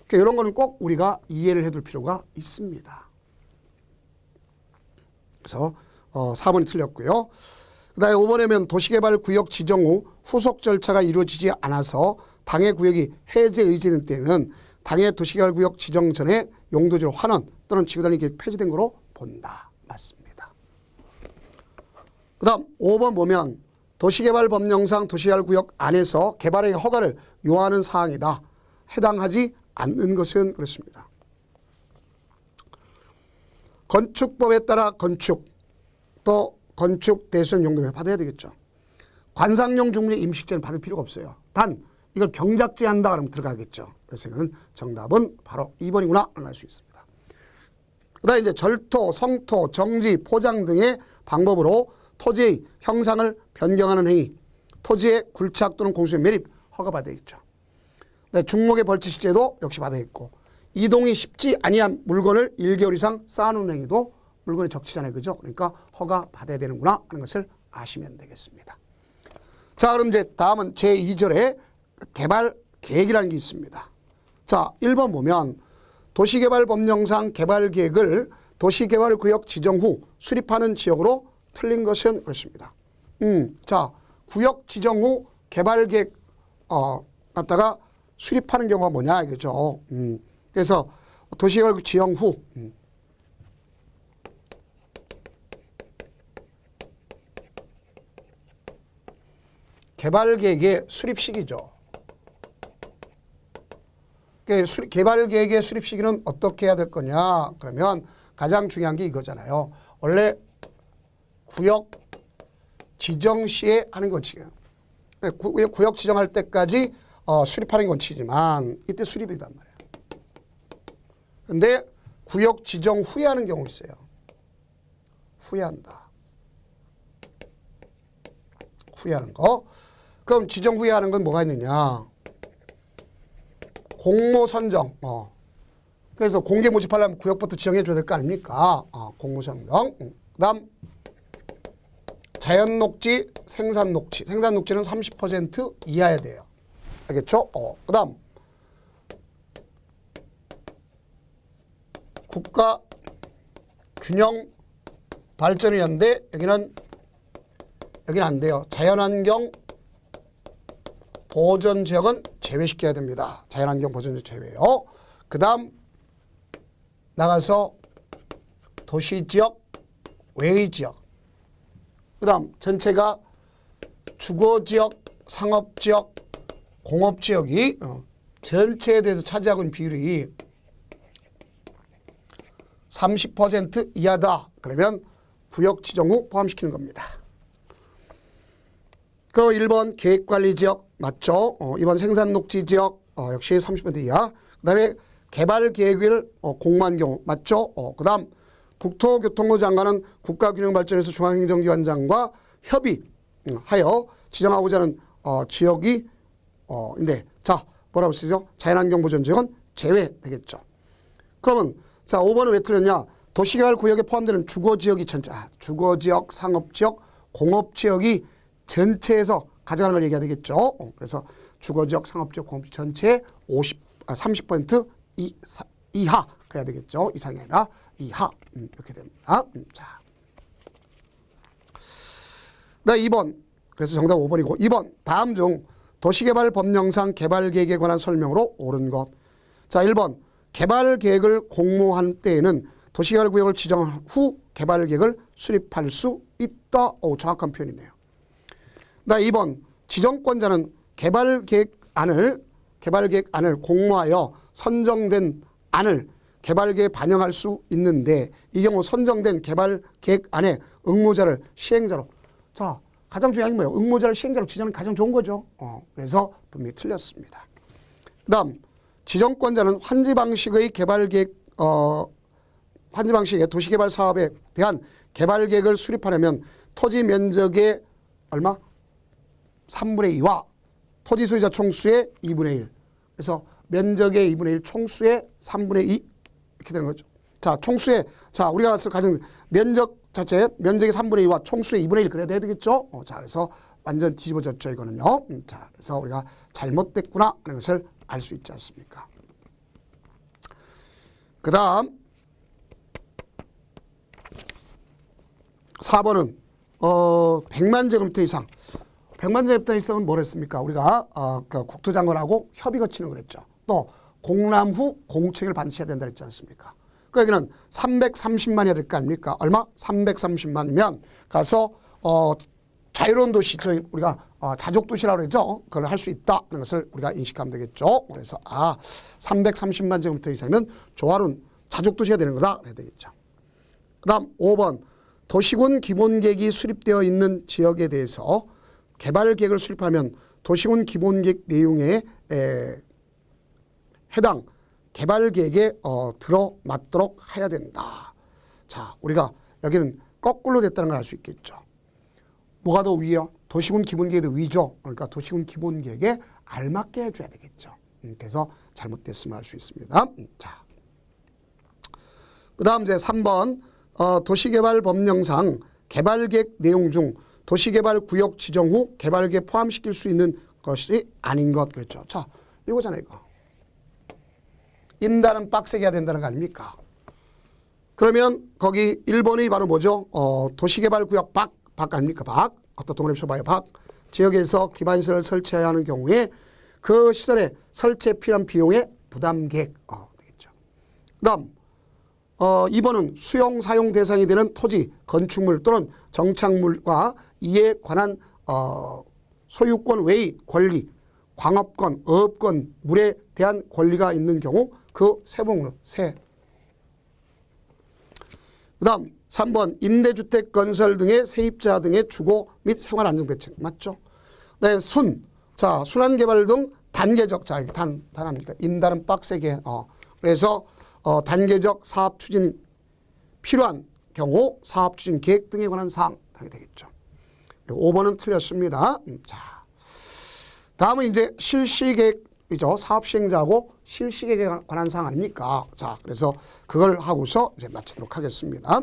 A: 그러니까 이런 거는 꼭 우리가 이해를 해둘 필요가 있습니다. 그래서 4번이 틀렸고요. 그 다음에 5번에면 도시개발구역 지정 후 후속 절차가 이루어지지 않아서 당해 구역이 해제 의지된 때는 당해 도시개발구역 지정 전에 용도지로 환원 또는 지구단위 계획 폐지된 거로 본다. 맞습니다. 그 다음 5번 보면 도시개발법령상 도시개발구역 안에서 개발의 허가를 요하는 사항이다. 해당하지 않는 것은 그렇습니다. 건축법에 따라 건축 또 건축 대수전 용도면 받아야 되겠죠. 관상용 중문의 임식제는 받을 필요가 없어요. 단 이걸 경작지한다 그러면 들어가겠죠. 그래서 이거는 정답은 바로 2번이구나 알 수 있습니다. 그다음에 이제 절토, 성토, 정지, 포장 등의 방법으로 토지의 형상을 변경하는 행위, 토지의 굴착 또는 공수의 매립 허가받아 있죠. 중목의 벌채 시제도 역시 받아 있고 이동이 쉽지 아니한 물건을 1개월 이상 쌓아놓는 행위도 물건이 적치잖아요. 그죠? 그러니까 허가 받아야 되는구나 하는 것을 아시면 되겠습니다. 자, 그럼 이제 다음은 제2절에 개발 계획이라는 게 있습니다. 자, 1번 보면 도시개발법령상 개발계획을 도시개발구역 지정 후 수립하는 지역으로 틀린 것은 그렇습니다. 자, 구역 지정 후 개발계획 갖다가 수립하는 경우가 뭐냐 이거죠. 그래서 도시개발구역 지정 후 개발계획의 수립 시기죠. 개발계획의 수립 시기는 어떻게 해야 될 거냐? 그러면 가장 중요한 게 이거잖아요. 원래 구역 지정 시에 하는 원칙이에요. 구역 지정할 때까지 수립하는 원칙이지만 이때 수립이란 말이에요. 근데 구역 지정 후에 하는 경우 있어요. 후회한다. 후회하는 거. 그럼 지정 후에 하는 건 뭐가 있느냐? 공모 선정. 그래서 공개 모집하려면 구역부터 지정해 줘야 될 거 아닙니까? 공모 선정. 그다음 자연 녹지, 생산 녹지. 생산 녹지는 30% 이하야 돼요. 알겠죠? 그다음 국가 균형 발전위원회 여기는 안 돼요. 자연환경 보전 지역은 제외시켜야 됩니다. 자연환경 보전 지역 제외요. 그 다음 나가서 도시지역, 외의지역. 그 다음 전체가 주거지역, 상업지역, 공업지역이 전체에 대해서 차지하고 있는 비율이 30% 이하다. 그러면 구역 지정 후 포함시키는 겁니다. 그럼 1번 계획관리지역 맞죠? 2번 생산녹지지역 역시 30% 이하. 그 다음에 개발계획을 공모한 경우 맞죠? 그 다음 국토교통부 장관은 국가균형발전에서 중앙행정기관장과 협의하여 지정하고자 하는 지역이 인데 자 뭐라고 쓰죠? 자연환경보전지역은 제외되겠죠. 그러면 자 5번은 왜 틀렸냐? 도시개발구역에 포함되는 주거지역이 전체 주거지역, 상업지역, 공업지역이 전체에서 가져가는 걸 얘기해야 되겠죠. 그래서 주거지역, 상업지역, 공업지역 전체 30% 이하 그래야 되겠죠. 이상이 아니라 이하 이렇게 됩니다. 자, 나 2번 그래서 정답 5번이고 2번 다음 중 도시개발법령상 개발계획에 관한 설명으로 옳은 것. 자 1번 개발계획을 공모한 때에는 도시개발구역을 지정한 후 개발계획을 수립할 수 있다. 정확한 표현이네요. 나 2번 지정권자는 개발계획안을 공모하여 선정된 안을 개발계획에 반영할 수 있는데 이 경우 선정된 개발계획안의 응모자를 시행자로, 자 가장 중요한 게 뭐예요? 응모자를 시행자로 지정하는 가장 좋은 거죠. 그래서 분명히 틀렸습니다. 그 다음 지정권자는 환지 방식의 도시개발 사업에 대한 개발계획을 수립하려면 토지 면적의 얼마? 3분의 2와 토지 소유자 총수의 2분의 1. 그래서 면적의 2분의 1, 총수의 3분의 2 이렇게 되는 거죠. 자, 총수의, 자, 우리가 가진 면적 자체, 면적의 3분의 2와 총수의 2분의 1 그래야 되겠죠. 자, 그래서 완전 뒤집어졌죠, 이거는요. 자, 그래서 우리가 잘못됐구나 하는 것을 알 수 있지 않습니까? 그 다음 4번은 100만 제곱미터 이상. 100만 제곱미터 이상은 뭘 했습니까? 우리가 그 국토장관하고 협의 거치는 그랬죠. 또 공람 후 공청회를 반드시 해야 된다 그랬지 않습니까? 그 여기는 330만이어야 될 거 아닙니까? 얼마? 330만이면 가서 자유로운 도시, 저희 우리가 자족 도시라고 그러죠. 그걸 할 수 있다는 것을 우리가 인식하면 되겠죠. 그래서 330만 제곱미터 이상이면 조화로운 자족 도시가 되는 거다 그래야 되겠죠. 그다음 5번 도시군 기본계획이 수립되어 있는 지역에 대해서 개발계획을 수립하면 도시군 기본계획 내용에 해당 개발계획에 들어맞도록 해야 된다. 자, 우리가 여기는 거꾸로 됐다는 걸 알 수 있겠죠. 뭐가 더 위요? 도시군 기본계획이 더 위죠. 그러니까 도시군 기본계획에 알맞게 해줘야 되겠죠. 그래서 잘못됐음을 알 수 있습니다. 자, 그 다음 이제 3번 도시개발법령상 개발계획 내용 중 도시개발구역 지정 후 개발계획 포함시킬 수 있는 것이 아닌 것 그랬죠. 자, 이거잖아요. 이거. 임단은 빡세게 해야 된다는 거 아닙니까? 그러면 거기 1번이 바로 뭐죠? 도시개발구역 박 아닙니까? 박. 어떤 동그라미 쳐봐요. 박. 지역에서 기반시설을 설치해야 하는 경우에 그 시설에 설치에 필요한 비용의 부담계획 되겠죠. 그 다음 2번은 수용 사용 대상이 되는 토지, 건축물 또는 정착물과 이에 관한 소유권 외의 권리, 광업권, 어업권, 물에 대한 권리가 있는 경우 그 세목로 세. 그 다음 3번 임대주택 건설 등의 세입자 등의 주거 및 생활안정대책 맞죠? 네, 자, 순환개발 등 단계적, 자, 단합니까? 임단은 빡세게 그래서 단계적 사업 추진 필요한 경우 사업 추진 계획 등에 관한 사항 하게 되겠죠. 5번은 틀렸습니다. 자, 다음은 이제 실시계획이죠. 사업 시행자하고 실시계획에 관한 사항 아닙니까? 자, 그래서 그걸 하고서 이제 마치도록 하겠습니다.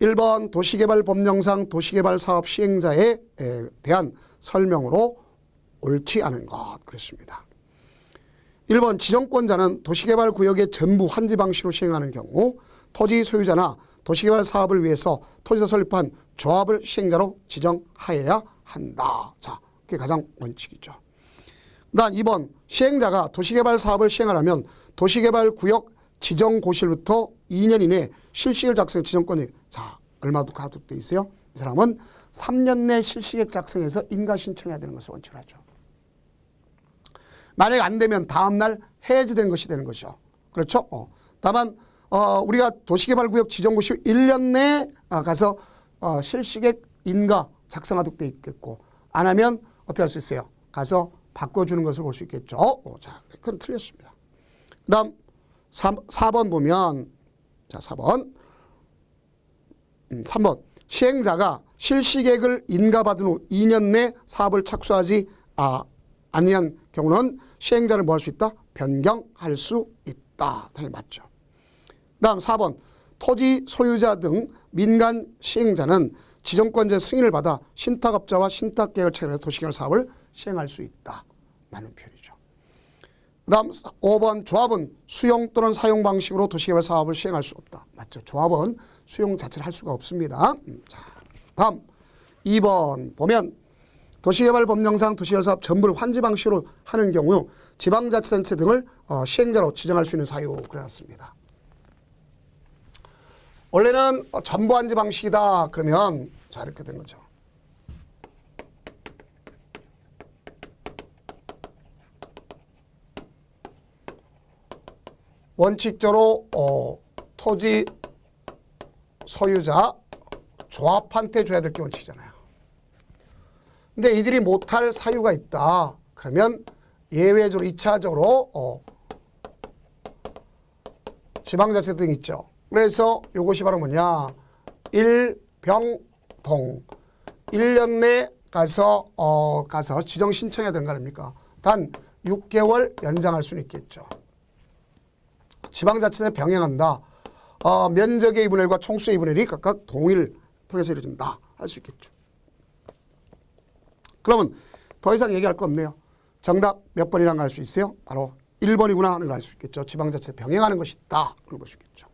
A: 1번 도시개발법령상 도시개발 사업 시행자에 대한 설명으로 옳지 않은 것 그렇습니다. 1번 지정권자는 도시개발구역의 전부 환지 방식으로 시행하는 경우 토지 소유자나 도시개발 사업을 위해서 토지에서 설립한 조합을 시행자로 지정하여야 한다. 자, 그게 가장 원칙이죠. 그다음 2번 시행자가 도시개발 사업을 시행하려면 도시개발구역 지정고시로부터 2년 이내 실시계획 작성 지정권이 자 얼마 가독돼 있어요? 이 사람은 3년 내 실시계획 작성해서 인가 신청해야 되는 것을 원칙으로 하죠. 만약 안 되면 다음날 해지된 것이 되는 것이죠. 그렇죠? 다만 우리가 도시개발구역 지정고시 1년 내에 가서 실시계획 인가 작성하도록 돼 있겠고 안 하면 어떻게 할 수 있어요? 가서 바꿔주는 것을 볼 수 있겠죠. 자, 그건 틀렸습니다. 그 다음 4번 보면 자 3번 시행자가 실시계획을 인가받은 후 2년 내 사업을 착수하지 아니한 경우는 시행자를 뭐 할 수 있다? 변경할 수 있다. 당연히 맞죠. 그 다음 4번 토지 소유자 등 민간 시행자는 지정권자 승인을 받아 신탁업자와 신탁계획을 체결해서 도시개발 사업을 시행할 수 있다. 맞는 표현이죠. 그 다음 5번 조합은 수용 또는 사용 방식으로 도시개발 사업을 시행할 수 없다. 맞죠. 조합은 수용 자체를 할 수가 없습니다. 자, 다음 2번 보면 도시개발법령상 도시개발 사업 전부를 환지 방식으로 하는 경우 지방자치단체 등을 시행자로 지정할 수 있는 사유 그래놨습니다. 원래는 전부안지 방식이다. 그러면 자 이렇게 된 거죠. 원칙적으로 토지 소유자 조합한테 줘야 될 게 원칙이잖아요. 근데 이들이 못할 사유가 있다. 그러면 예외적으로 2차적으로 지방자치 등이 있죠. 그래서 이것이 바로 뭐냐. 일병동 1년 내 가서 지정 신청해야 되는 거 아닙니까? 단 6개월 연장할 수는 있겠죠. 지방자치에 병행한다. 면적의 2분의 1과 총수의 2분의 1이 각각 동일 통해서 이루어진다. 할 수 있겠죠. 그러면 더 이상 얘기할 거 없네요. 정답 몇 번이라는 걸 알 수 있어요? 바로 1번이구나 하는 걸 알 수 있겠죠. 지방자치에 병행하는 것이 있다. 그런 볼 수 있겠죠.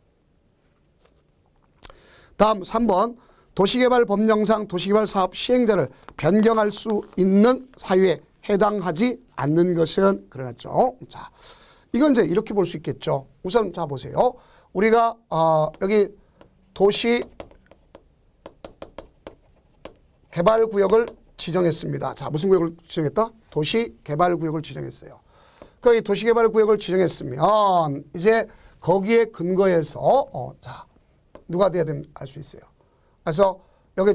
A: 다음 3번. 도시개발 법령상 도시개발 사업 시행자를 변경할 수 있는 사유에 해당하지 않는 것은 그래놨죠. 자, 이건 이제 이렇게 볼 수 있겠죠. 우선 자 보세요. 우리가 여기 도시 개발구역을 지정했습니다. 자, 무슨 구역을 지정했다? 도시개발구역을 지정했어요. 그 도시개발구역을 지정했으면 이제 거기에 근거해서 자 누가 돼야 되는 알 수 있어요. 그래서 여기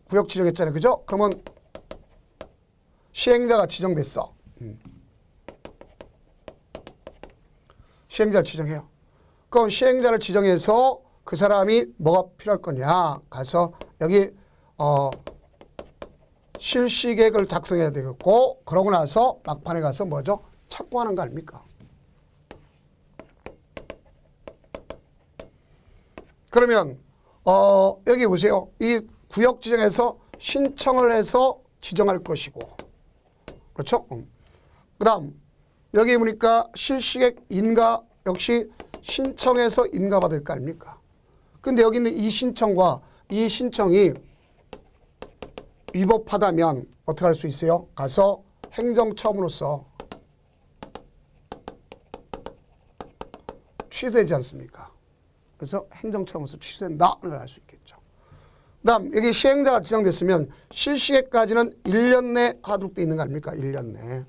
A: 구역 지정했잖아요. 그죠? 그러면 시행자가 지정됐어. 시행자를 지정해요. 그럼 시행자를 지정해서 그 사람이 뭐가 필요할 거냐. 가서 여기 실시계획을 작성해야 되겠고 그러고 나서 막판에 가서 뭐죠? 착공하는 거 아닙니까? 그러면 여기 보세요. 이 구역 지정에서 신청을 해서 지정할 것이고 그렇죠? 그 다음 여기 보니까 실시계획 인가 역시 신청해서 인가받을 거 아닙니까? 근데 여기 있는 이 신청과 이 신청이 위법하다면 어떻게 할 수 있어요? 가서 행정처분으로서 취소되지 않습니까? 그래서 행정처분으로서 취소된다는 걸 알 수 있겠죠. 그 다음 여기 시행자가 지정됐으면 실시계획까지는 1년 내 하도록 돼 있는 거 아닙니까? 1년 내.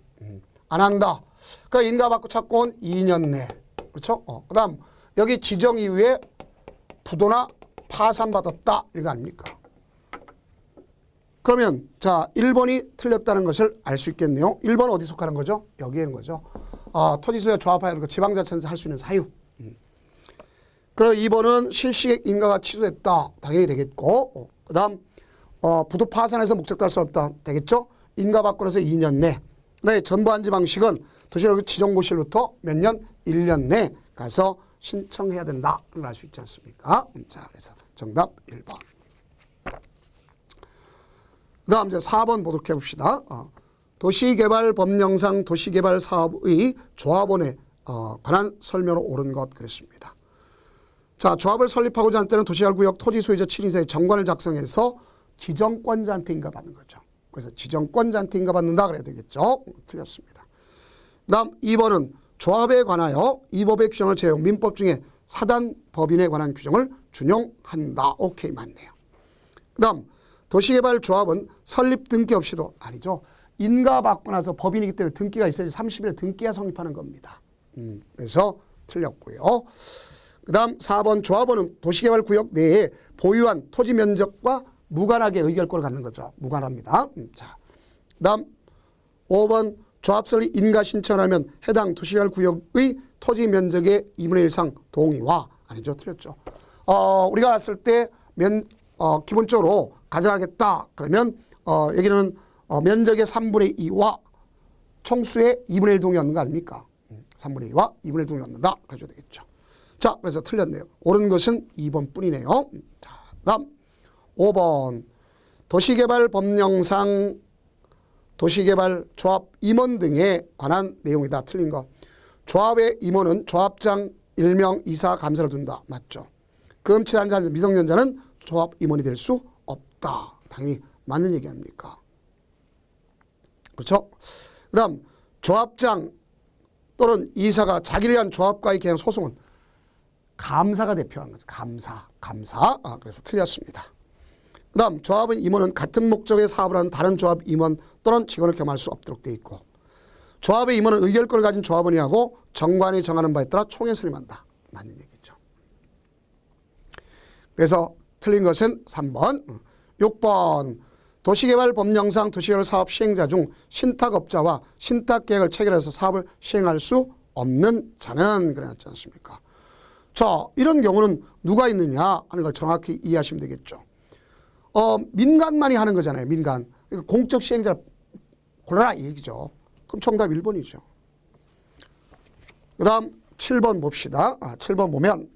A: 안 한다. 그러니까 인가받고 착공은 2년 내. 그렇죠? 그 다음 여기 지정 이후에 부도나 파산받았다. 이거 아닙니까? 그러면 자 1번이 틀렸다는 것을 알 수 있겠네요. 1번 어디 속하는 거죠? 여기에 있는 거죠. 토지소유와 조합하여 거 지방자치에서 할 수 있는 사유. 그리고 2번은 실시계획 인가가 취소됐다. 당연히 되겠고 그 다음 부도 파산해서 목적 달성 없다. 되겠죠? 인가받고 나서 2년 내. 네, 전부안지 방식은 도시락 지정고시로부터 몇 년? 1년 내 가서 신청해야 된다. 알 수 있지 않습니까? 자, 그래서 정답 1번. 그 다음 이제 4번 보도록 해봅시다. 도시개발법령상 도시개발사업의 조합원에 관한 설명으로 옳은 것 그랬습니다. 자, 조합을 설립하고자 할 때는 도시개발구역 토지소유자 7인세의 정관을 작성해서 지정권자한테 인가받는 거죠. 그래서 지정권자한테 인가받는다 그래야 되겠죠. 틀렸습니다. 그 다음 2번은 조합에 관하여 이 법의 규정을 제외한 민법 중에 사단법인에 관한 규정을 준용한다. 오케이, 맞네요. 그 다음 도시개발조합은 설립 등기 없이도 아니죠. 인가받고 나서 법인이기 때문에 등기가 있어야지 30일에 등기가 성립하는 겁니다. 그래서 틀렸고요. 그 다음 4번 조합원은 도시개발구역 내에 보유한 토지 면적과 무관하게 의결권을 갖는 거죠. 무관합니다. 자, 그 다음 5번 조합 설립 인가 신청을 하면 해당 도시개발구역의 토지 면적의 2분의 1 이상 동의와 아니죠. 틀렸죠. 우리가 왔을 때 기본적으로 가져가겠다. 그러면 여기는 면적의 3분의 2와 총수의 2분의 1 동의 얻는 거 아닙니까? 3분의 2와 2분의 1 동의 얻는다. 그래줘야 되겠죠. 자, 그래서 틀렸네요. 옳은 것은 2번 뿐이네요. 자, 다음 5번 도시개발법령상 도시개발 조합 임원 등에 관한 내용이다. 틀린 거. 조합의 임원은 조합장, 일명, 이사, 감사를 둔다. 맞죠. 금치단자, 미성년자는 조합 임원이 될 수 없다. 당연히 맞는 얘기 아닙니까? 그렇죠? 그 다음 조합장 또는 이사가 자기를 위한 조합과의 계약 소송은 감사가 대표하는 거죠. 감사. 그래서 틀렸습니다. 그 다음 조합원 임원은 같은 목적의 사업을 하는 다른 조합 임원 또는 직원을 겸할 수 없도록 되어 있고 조합의 임원은 의결권을 가진 조합원이 하고 정관이 정하는 바에 따라 총회 선임한다. 맞는 얘기죠. 그래서 틀린 것은 3번. 6번. 도시개발법령상 도시개발 사업 시행자 중 신탁업자와 신탁계획을 체결해서 사업을 시행할 수 없는 자는 그래놨지 않습니까? 자, 이런 경우는 누가 있느냐 하는 걸 정확히 이해하시면 되겠죠. 민간만이 하는 거잖아요. 민간. 공적 시행자를 골라라 이 얘기죠. 그럼 정답 1번이죠. 그 다음 7번 봅시다. 7번 보면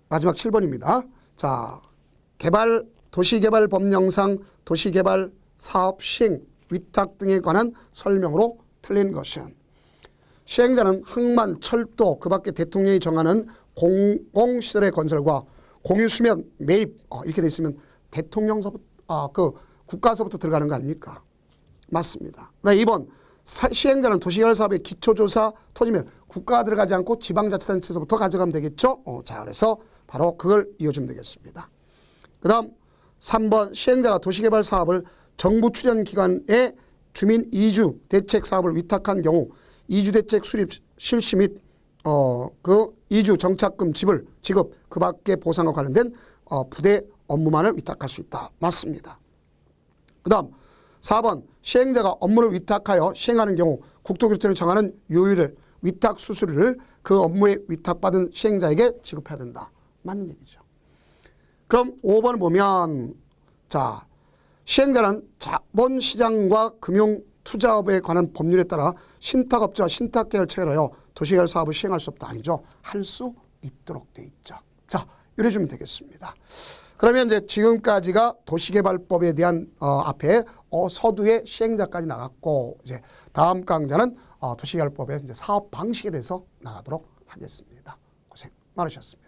A: 마지막 7번입니다. 자, 도시개발법령상 도시개발 사업 시행, 위탁 등에 관한 설명으로 틀린 것은 시행자는 항만, 철도, 그 밖에 대통령이 정하는 공공시설의 건설과 공유수면 매입 이렇게 돼 있으면 대통령서부터 국가서부터 들어가는 거 아닙니까? 맞습니다. 2번 시행자는 도시개발 사업의 기초조사, 토지면 국가가 들어가지 않고 지방자치단체에서부터 가져가면 되겠죠. 자, 그래서 바로 그걸 이어주면 되겠습니다. 그 다음 3번 시행자가 도시개발 사업을 정부 출연 기관에 주민 이주 대책 사업을 위탁한 경우 이주 대책 수립 실시 및 그 이주 정착금 지급 그 밖에 보상과 관련된 부대 업무만을 위탁할 수 있다. 맞습니다. 그 다음 4번 시행자가 업무를 위탁하여 시행하는 경우 국토교통청이 정하는 요율을 위탁 수수료를 그 업무에 위탁받은 시행자에게 지급해야 된다. 맞는 얘기죠. 그럼 5번을 보면 자 시행자는 자본시장과 금융투자업에 관한 법률에 따라 신탁업자와 신탁계획을 체결하여 도시개발 사업을 시행할 수 없다. 아니죠. 할 수 있도록 돼 있죠. 자, 이래 주면 되겠습니다. 그러면 이제 지금까지가 도시개발법에 대한 앞에 서두에 시행자까지 나갔고 이제 다음 강좌는 도시개발법의 이제 사업 방식에 대해서 나가도록 하겠습니다. 고생 많으셨습니다.